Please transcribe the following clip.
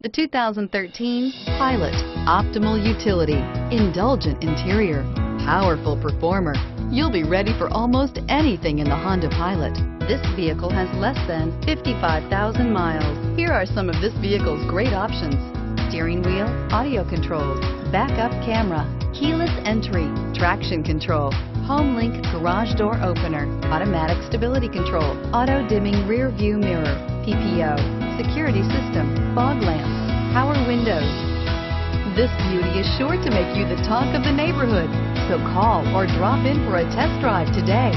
The 2013 Pilot. Optimal utility, indulgent interior, powerful performer. You'll be ready for almost anything in the Honda Pilot. This vehicle has less than 55,000 miles. Here are some of this vehicle's great options: steering wheel audio controls, backup camera, keyless entry, traction control, home link garage door opener, automatic stability control, auto dimming rear view mirror, PPO, security system, fog lamps, power windows. This beauty is sure to make you the talk of the neighborhood. So call or drop in for a test drive today.